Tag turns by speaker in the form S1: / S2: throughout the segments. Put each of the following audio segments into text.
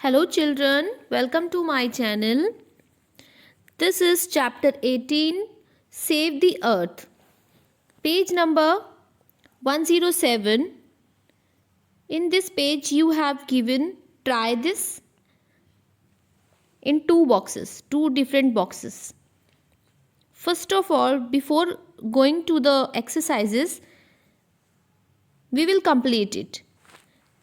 S1: Hello children, welcome to my channel. This is chapter 18, Save the Earth. Page number 107. In this page you have given try this in two different boxes. First of all, before going to the exercises, we will complete it.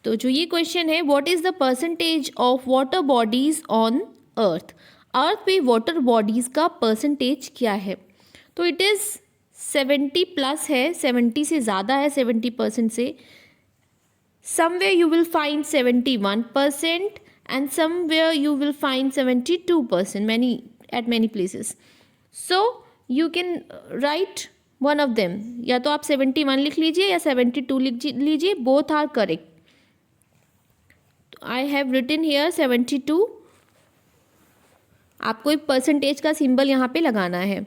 S1: तो जो ये question है, what is the percentage of water bodies on earth. Earth पे water bodies का percentage क्या है? तो it is 70 plus है, 70 से ज़्यादा है, 70% से. Somewhere you will find 71% and somewhere you will find 72%, many places. So you can write one of them. या तो आप 71 लिख लीजिए या 72 लिख लीजिए, both are correct. I have written here 72. आपको एक परसेंटेज का सिंबल यहाँ पे लगाना है.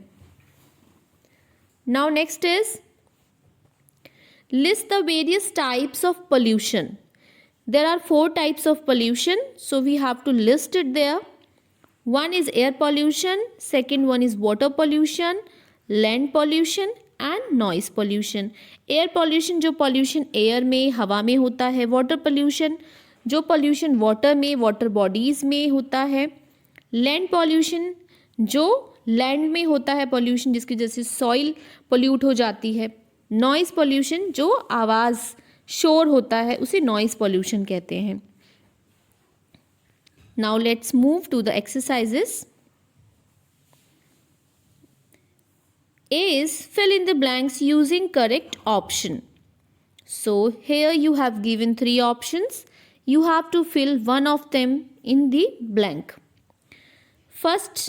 S1: Now next is list the various types of pollution. There are 4 types of pollution, so we have to list it there. One is air pollution, second one is water pollution, land pollution and noise pollution. Air pollution जो pollution air में, हवा में होता है. Water pollution जो pollution water में, water bodies में होता है. लैंड पॉल्यूशन जो लैंड में होता है पॉल्यूशन, जिसकी वजह से सॉइल पोल्यूट हो जाती है. नॉइज़ पॉल्यूशन जो आवाज़ शोर होता है उसे नॉइज़ पॉल्यूशन कहते हैं. Now let's move to the exercises. A is fill in the blanks using correct option. So here you have given 3 options. You have to fill one of them in the blank. First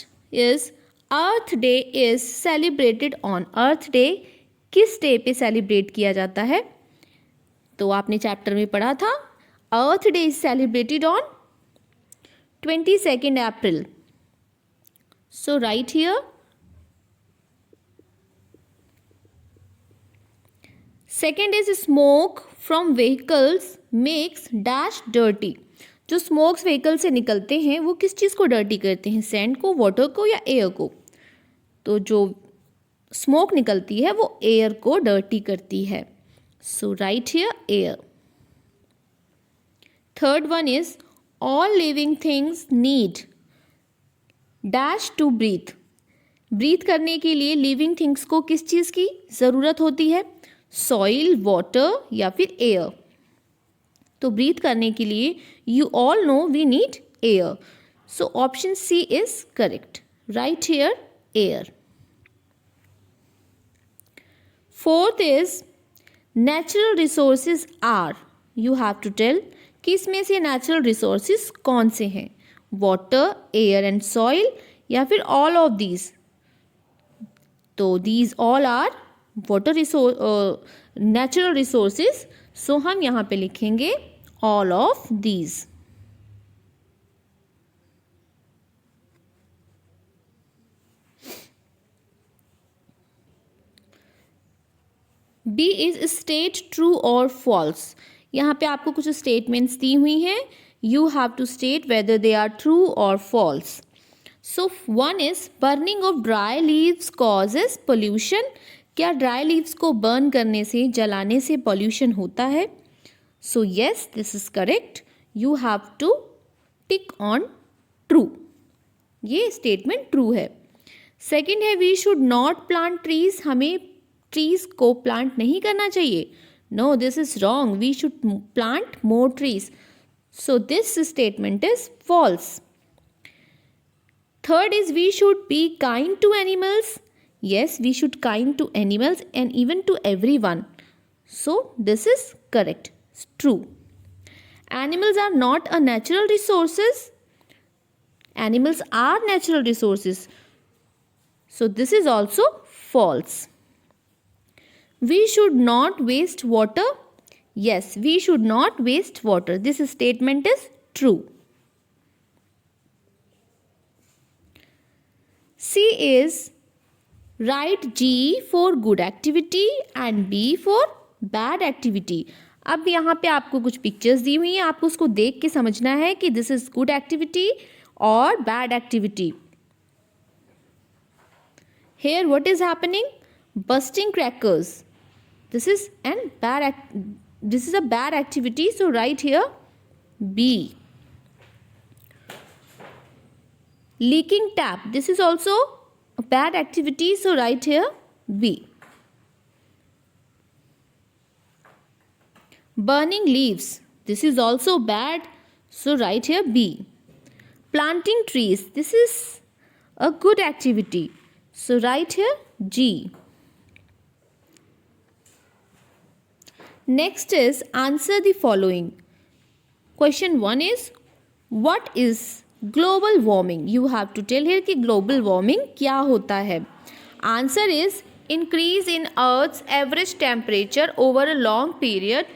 S1: is Earth Day is celebrated on. Earth Day किस day पे celebrate किया जाता है? तो आपने chapter में पढ़ा था. Earth Day is celebrated on 22nd April. So right here. Second is smoke from vehicles makes dash dirty. जो स्मोक्स व्हीकल से निकलते हैं वो किस चीज़ को डर्टी करते हैं? सैंड को, वाटर को या एयर को? तो जो स्मोक निकलती है वो एयर को डर्टी करती है. So write here air. Third one is all living things need dash to breathe. Breathe करने के लिए लिविंग थिंग्स को किस चीज़ की ज़रूरत होती है? सॉइल, वाटर या फिर एयर. तो ब्रीथ करने के लिए you all know we need air. So option C is correct. Right here air. Fourth is natural resources are. You have to tell कि इसमें से नेचुरल रिसोर्सेज कौन से हैं? वाटर, एयर एंड सॉइल या फिर ऑल ऑफ दीज? तो these all are water natural resources. So हम यहाँ पे लिखेंगे all of these. B is state true और फॉल्स. यहाँ पे आपको कुछ स्टेटमेंट्स दी हुई हैं. You have to state whether they are true और false. So one is burning of dry leaves causes pollution. क्या ड्राई लीव्स को बर्न करने से, जलाने से पॉल्यूशन होता है? So yes, this is correct. You have to tick on true. ये स्टेटमेंट ट्रू है. सेकेंड है we should not plant trees. हमें ट्रीज को प्लांट नहीं करना चाहिए. No, this is wrong. We should plant more trees. So this statement is false. Third is we should be kind to animals. Yes, we should kind to animals and even to everyone. So this is correct. It's true. Animals are not a natural resources. Animals are natural resources. So this is also false. We should not waste water. Yes, we should not waste water. This statement is true. C is write G for good activity and B for bad activity. अब यहाँ पे आपको कुछ pictures दी हुई हैं, आपको उसको देख के समझना है कि दिस इज गुड एक्टिविटी और bad activity. Here what is happening? Busting crackers. This is a bad activity, so write here B. Leaking tap. This is also a bad activity, so write here B. Burning leaves. This is also bad, so write here B. Planting trees. This is a good activity, so write here G. Next is answer the following. Question 1 is what is global warming? You have to tell here कि global warming क्या होता है. Answer is increase in Earth's average temperature over a long period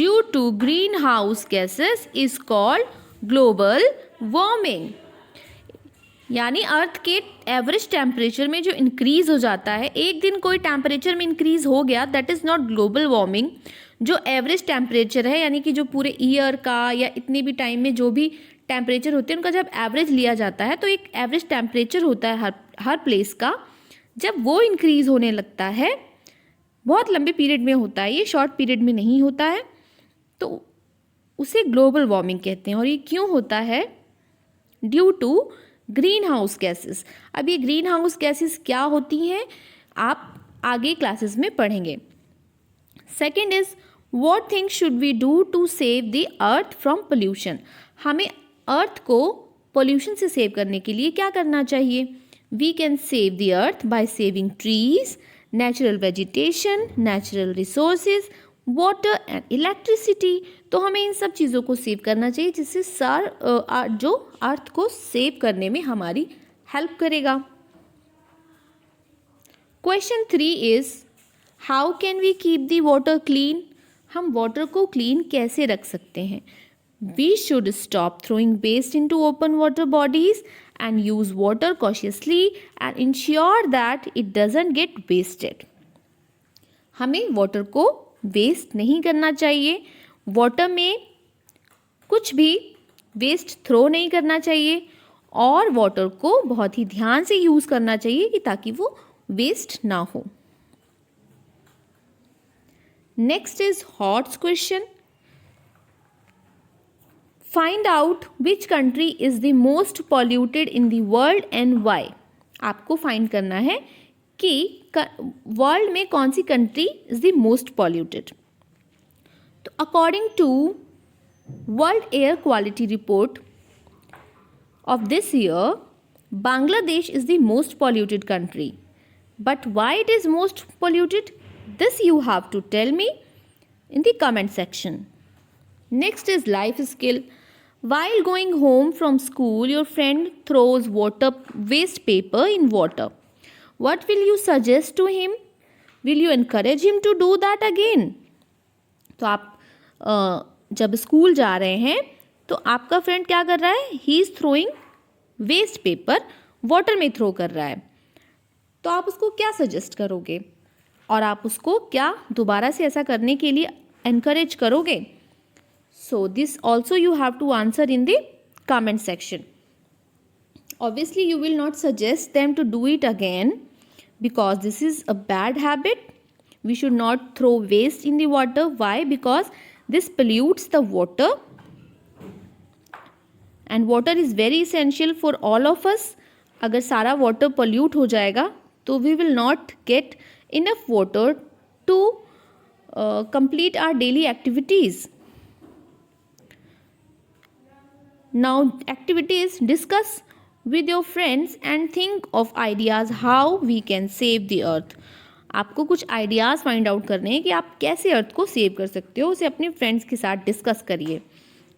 S1: due to greenhouse gases is called global warming. यानी अर्थ के average temperature में जो increase हो जाता है, एक दिन कोई टेम्परेचर में इंक्रीज हो गया, that is not global warming. जो एवरेज टेम्परेचर है यानी कि जो पूरे ईयर का या इतने भी टाइम में जो भी टेम्परेचर होते हैं उनका जब एवरेज लिया जाता है तो एक एवरेज टेम्परेचर होता है हर प्लेस का. जब वो इंक्रीज होने लगता है, बहुत लंबे पीरियड में होता है, ये शॉर्ट पीरियड में नहीं होता है, तो उसे ग्लोबल वार्मिंग कहते हैं. और ये क्यों होता है? Due to green house gases. अब ये ग्रीन हाउस गैसेस क्या होती हैं आप आगे क्लासेस में पढ़ेंगे. Second is what things should we do to save the earth from pollution. हमें अर्थ को पोल्यूशन से सेव करने के लिए क्या करना चाहिए? We can save the earth by saving trees, natural vegetation, natural resources, water and electricity. तो हमें इन सब चीज़ों को सेव करना चाहिए जिससे जो अर्थ को सेव करने में हमारी हेल्प करेगा. Question 3 is how can we keep the water clean. हम वाटर को क्लीन कैसे रख सकते हैं? We should stop throwing waste into open water bodies and use water cautiously and ensure that it doesn't get wasted. हमें water को waste नहीं करना चाहिए, वाटर में कुछ भी वेस्ट थ्रो नहीं करना चाहिए और वाटर को बहुत ही ध्यान से यूज़ करना चाहिए कि ताकि वो वेस्ट ना हो. Next is HOTS question. Find out which country is the most polluted in the world and why. आपको फाइंड करना है कि वर्ल्ड में कौन सी country is the most polluted. तो according to world air quality report of this year, Bangladesh is the most polluted country. But why it is most polluted? This you have to tell me in the comment section. Next is life skill. While going home from school, your friend throws waste paper in water. What will you suggest to him? Will you encourage him to do that again? तो आप जब school जा रहे हैं तो आपका friend क्या कर रहा है? He is throwing waste paper, water में थ्रो कर रहा है. तो आप उसको क्या सजेस्ट करोगे और आप उसको क्या दोबारा से ऐसा करने के लिए encourage करोगे? So this also you have to answer in the comment section. Obviously you will not suggest them to do it again because this is a bad habit. We should not throw waste in the water. Why? Because this pollutes the water and water is very essential for all of us. अगर सारा water pollute हो जाएगा तो we will not get enough water to complete our daily activities. Now activities, discuss with your friends and think of ideas how we can save the earth. आपको कुछ ideas find out करने हैं कि आप कैसे अर्थ को सेव कर सकते हो. उसे अपने फ्रेंड्स के साथ डिस्कस करिए.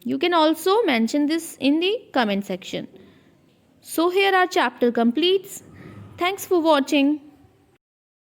S1: You can also mention this in the comment section. So here our chapter completes. Thanks for watching.